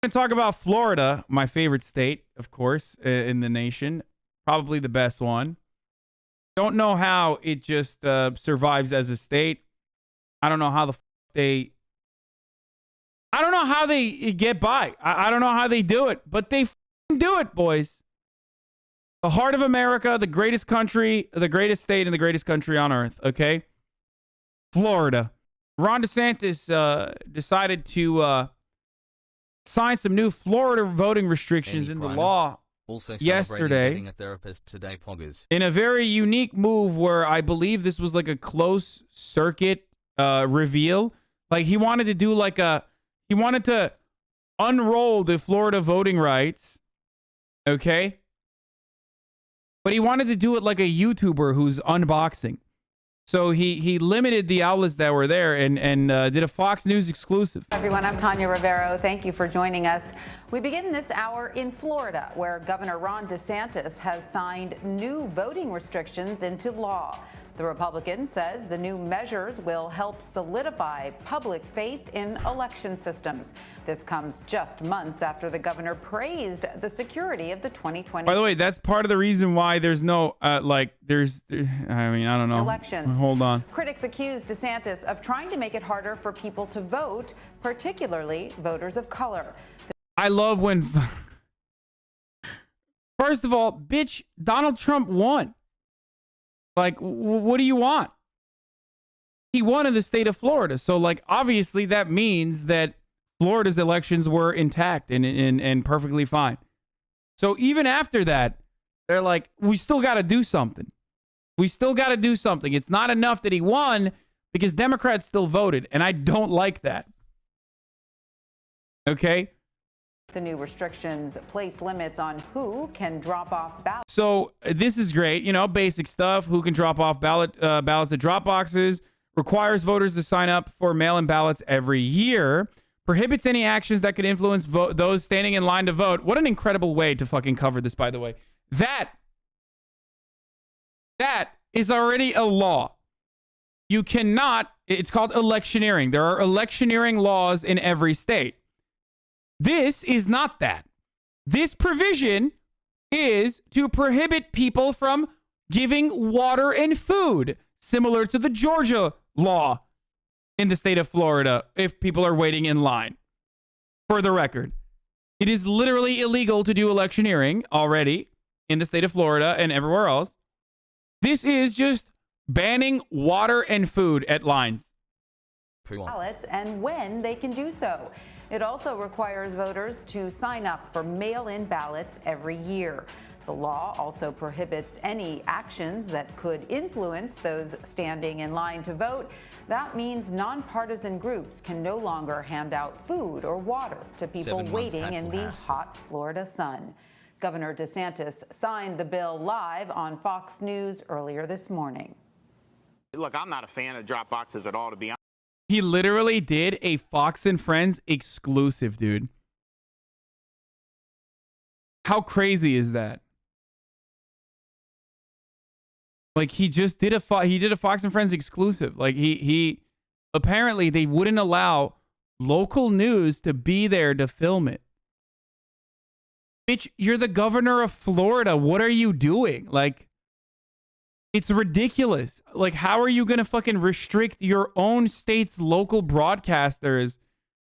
going to talk about Florida, my favorite state, of course, in the nation. Probably the best one. Don't know how it just survives as a state. I don't know how I don't know how they get by. I don't know how they do it, but they do it, boys. The heart of America, the greatest country, the greatest state, and the greatest country on earth, okay? Florida. Ron DeSantis decided to sign some new Florida voting restrictions into law yesterday. A therapist today, poggers. In a very unique move where I believe this was like a close circuit reveal. Like he wanted to do like he wanted to unroll the Florida voting rights, okay? But he wanted to do it like a YouTuber who's unboxing. So he limited the outlets that were there and did a Fox News exclusive. Everyone, I'm Tanya Rivero. Thank you for joining us. We begin this hour in Florida, where Governor Ron DeSantis has signed new voting restrictions into law. The Republican says the new measures will help solidify public faith in election systems. This comes just months after the governor praised the security of the 2020. By the way, that's part of the reason why there's no, I don't know. Elections. Hold on. Critics accuse DeSantis of trying to make it harder for people to vote, particularly voters of color. I love when, first of all, bitch, Donald Trump won. Like, what do you want? He won in the state of Florida. So, like, obviously that means that Florida's elections were intact and perfectly fine. So even after that, they're like, we still got to do something. We still got to do something. It's not enough that he won because Democrats still voted. And I don't like that. Okay? The new restrictions place limits on who can drop off ballots. So this is great. You know, basic stuff. Who can drop off ballots at drop boxes. Requires voters to sign up for mail-in ballots every year. Prohibits any actions that could influence those standing in line to vote. What an incredible way to fucking cover this, by the way. That is already a law. You cannot, it's called electioneering. There are electioneering laws in every state. This is not that. This provision is to prohibit people from giving water and food, similar to the Georgia law in the state of Florida, if people are waiting in line. For the record, it is literally illegal to do electioneering already in the state of Florida and everywhere else. This is just banning water and food at lines. Ballots and when they can do so. It also requires voters to sign up for mail-in ballots every year. The law also prohibits any actions that could influence those standing in line to vote. That means nonpartisan groups can no longer hand out food or water to people waiting in the hot Florida sun. Governor DeSantis signed the bill live on Fox News earlier this morning. Look, I'm not a fan of drop boxes at all, to be honest. He literally did a Fox and Friends exclusive, dude. How crazy is that? Like he just did a Fox and Friends exclusive. Like he apparently they wouldn't allow local news to be there to film it. Bitch, you're the governor of Florida. What are you doing? Like, it's ridiculous. Like, how are you going to fucking restrict your own state's local broadcasters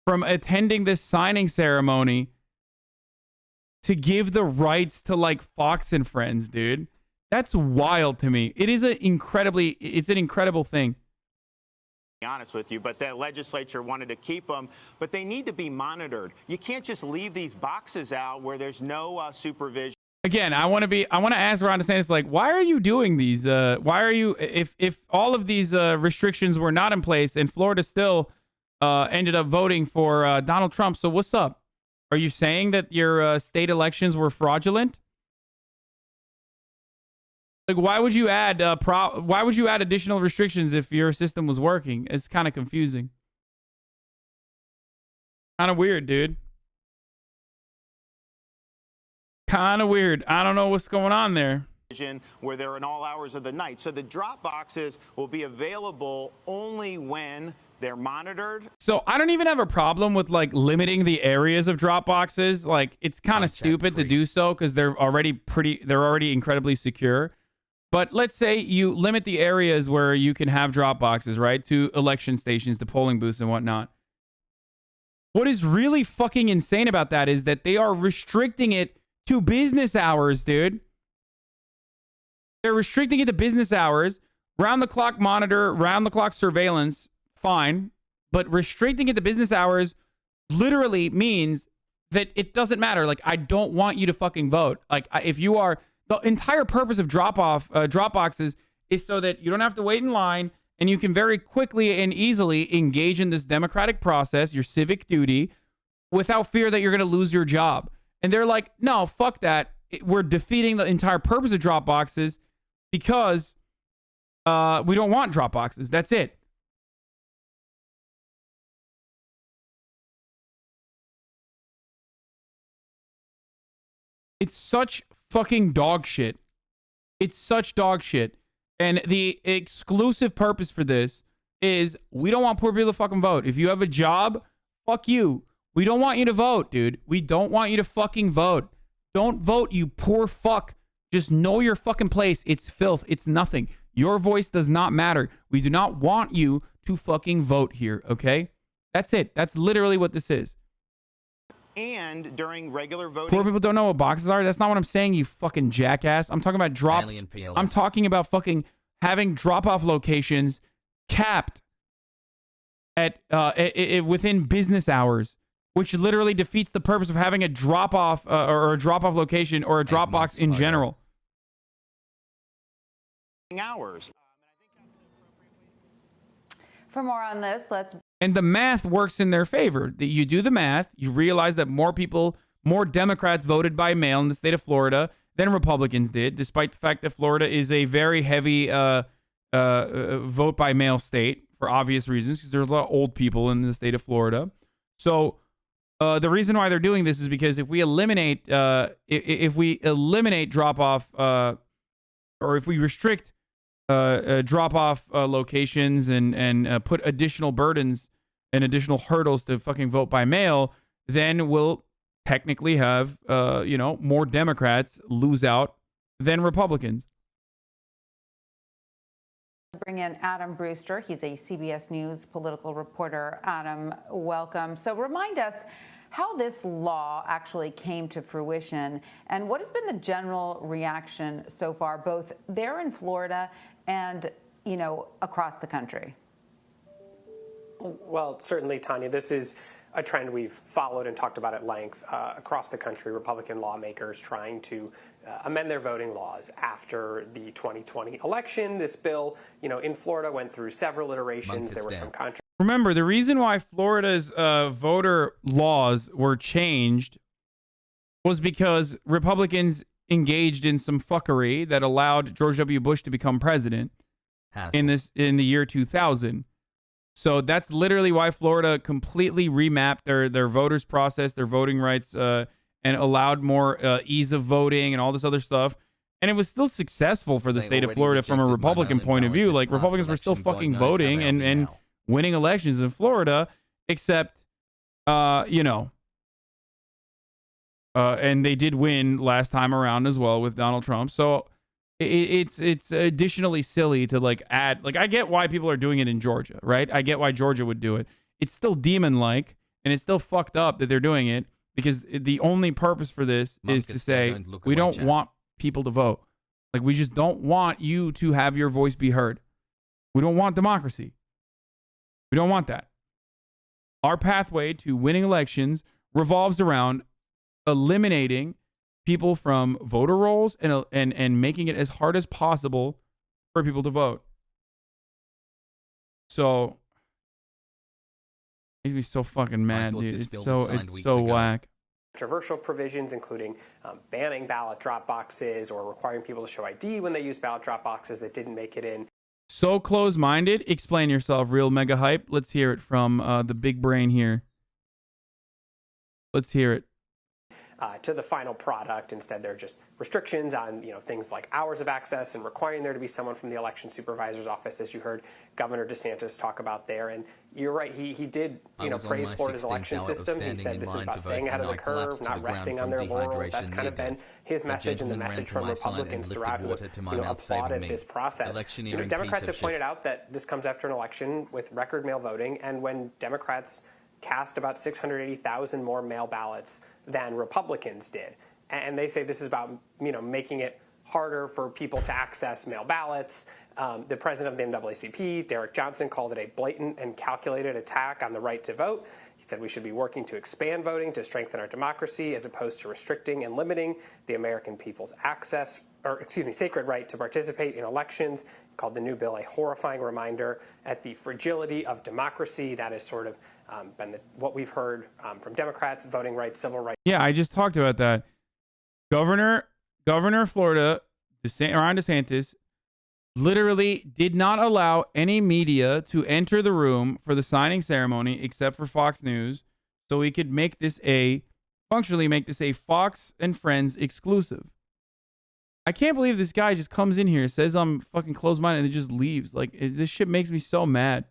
from attending this signing ceremony to give the rights to, like, Fox and Friends, dude? That's wild to me. It's an incredible thing. Be honest with you, but the legislature wanted to keep them, but they need to be monitored. You can't just leave these boxes out where there's no supervision. Again, I want to ask Ron DeSantis, like, why are you doing these? Why are you, if all of these restrictions were not in place and Florida still ended up voting for Donald Trump, so what's up? Are you saying that your state elections were fraudulent? Like, why would you add additional restrictions if your system was working? It's kind of confusing. Kind of weird, dude. Kind of weird. I don't know what's going on there. Where they're in all hours of the night. So the drop boxes will be available only when They're monitored. So I don't even have a problem with like limiting the areas of drop boxes. Like it's kind of stupid to do so because they're already incredibly secure. But let's say you limit the areas where you can have drop boxes, right? To election stations, to polling booths and whatnot. What is really fucking insane about that is that they are restricting it to business hours, dude. They're restricting it to business hours. Round the clock monitor, round the clock surveillance. Fine, but restricting it to business hours literally means that it doesn't matter. Like, I don't want you to fucking vote. Like, if you are, the entire purpose of drop boxes is so that you don't have to wait in line and you can very quickly and easily engage in this democratic process, your civic duty, without fear that you're going to lose your job. And they're like, no, fuck that. We're defeating the entire purpose of drop boxes because we don't want drop boxes. That's it. It's such fucking dog shit. It's such dog shit. And the exclusive purpose for this is we don't want poor people to fucking vote. If you have a job, fuck you. We don't want you to vote, dude. We don't want you to fucking vote. Don't vote, you poor fuck. Just know your fucking place. It's filth. It's nothing. Your voice does not matter. We do not want you to fucking vote here, okay? That's it. That's literally what this is. And during regular voting, poor people don't know what boxes are. That's not what I'm saying, you fucking jackass. I'm talking about I'm talking about fucking having drop-off locations capped at within business hours, which literally defeats the purpose of having a drop-off or a drop-off location or a drop box in general. Hours. For more on this, And the math works in their favor. That you do the math, you realize that more Democrats voted by mail in the state of Florida than Republicans did, despite the fact that Florida is a very heavy vote by mail state for obvious reasons, because there's a lot of old people in the state of Florida. So the reason why they're doing this is because if we eliminate drop off or if we restrict drop-off locations and put additional burdens and additional hurdles to fucking vote by mail, then we'll technically have, more Democrats lose out than Republicans. bring in Adam Brewster. He's a CBS News political reporter. Adam, welcome. So remind us how this law actually came to fruition and what has been the general reaction so far, both there in Florida and, across the country. Well, certainly, Tanya, this is a trend we've followed and talked about at length across the country. Republican lawmakers trying to amend their voting laws after the 2020 election. This bill, in Florida went through several iterations. There were some controversies. Remember, the reason why Florida's voter laws were changed was because Republicans engaged in some fuckery that allowed George W. Bush to become president in the year 2000. So that's literally why Florida completely remapped their voters process, their voting rights, and allowed more ease of voting and all this other stuff. And it was still successful for the state of Florida from a Republican point of view. Like, Republicans were still fucking voting and winning elections in Florida, except, and they did win last time around as well with Donald Trump. So it's additionally silly to add, I get why people are doing it in Georgia, right? I get why Georgia would do it. It's still demon-like, and it's still fucked up that they're doing it, because the only purpose for this is to say, we don't want people to vote. We just don't want you to have your voice be heard. We don't want democracy. We don't want that. Our pathway to winning elections revolves around eliminating people from voter rolls and making it as hard as possible for people to vote. So it makes me so fucking mad, dude. It's so whack. Controversial provisions, including banning ballot drop boxes or requiring people to show ID when they use ballot drop boxes that didn't make it in. So close-minded. Explain yourself, real mega hype. Let's hear it from the big brain here. Let's hear it. to the final product. Instead, there are just restrictions on things like hours of access and requiring there to be someone from the election supervisor's office, as you heard Governor DeSantis talk about there. And you're right, he did praise Florida's election system. He said this is about staying ahead of the curve, not resting on their laurels. That's kind of been his message and the message from Republicans throughout who applauded this process. Democrats have pointed out that this comes after an election with record mail voting, and when Democrats cast about 680,000 more mail ballots than Republicans did. And they say this is about, making it harder for people to access mail ballots. The president of the NAACP, Derek Johnson, called it a blatant and calculated attack on the right to vote. He said we should be working to expand voting to strengthen our democracy as opposed to restricting and limiting the American people's sacred right to participate in elections. He called the new bill a horrifying reminder at the fragility of democracy. That is sort of been what we've heard from Democrats, voting rights, civil rights. Yeah, I just talked about that. Governor of Florida, Ron DeSantis, literally did not allow any media to enter the room for the signing ceremony except for Fox News, so he could functionally make this a Fox and Friends exclusive. I can't believe this guy just comes in here, says I'm fucking closed-minded, and then just leaves. Like, this shit makes me so mad.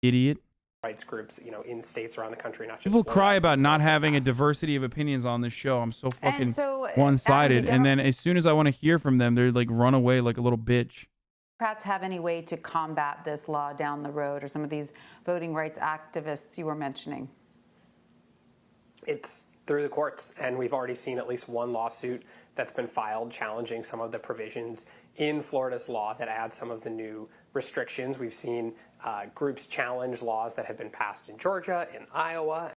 Idiot. Rights groups, in states around the country, not just people Florida, cry about not having a diversity of opinions on this show. I'm so fucking so, one-sided. And then as soon as I want to hear from them, they're like run away like a little bitch. Democrats have any way to combat this law down the road, or some of these voting rights activists you were mentioning? It's through the courts, and we've already seen at least one lawsuit that's been filed challenging some of the provisions in Florida's law that add some of the new restrictions. We've seen groups challenge laws that have been passed in Georgia, in Iowa,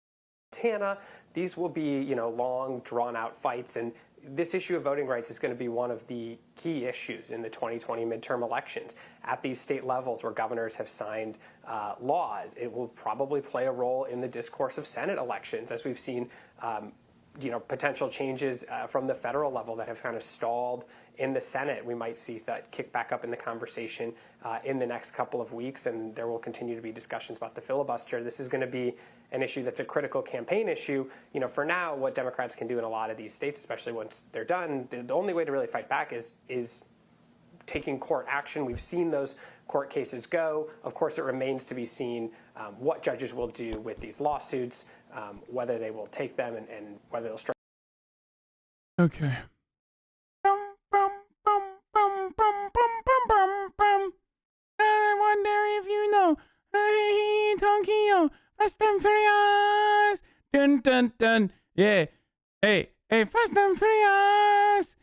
Montana. These will be, long, drawn-out fights, and this issue of voting rights is going to be one of the key issues in the 2020 midterm elections. At these state levels where governors have signed laws, it will probably play a role in the discourse of Senate elections, as we've seen potential changes from the federal level that have kind of stalled in the Senate. We might see that kick back up in the conversation in the next couple of weeks, and there will continue to be discussions about the filibuster. This is going to be an issue that's a critical campaign issue. For now, what Democrats can do in a lot of these states, especially once they're done, the only way to really fight back is taking court action. We've seen those court cases go. Of course, it remains to be seen what judges will do with these lawsuits, whether they will take them and whether they'll strike. Okay. I wonder if you know, Tokyo, Fast and Furious. Dun dun dun. Yeah. Hey, Fast and Furious.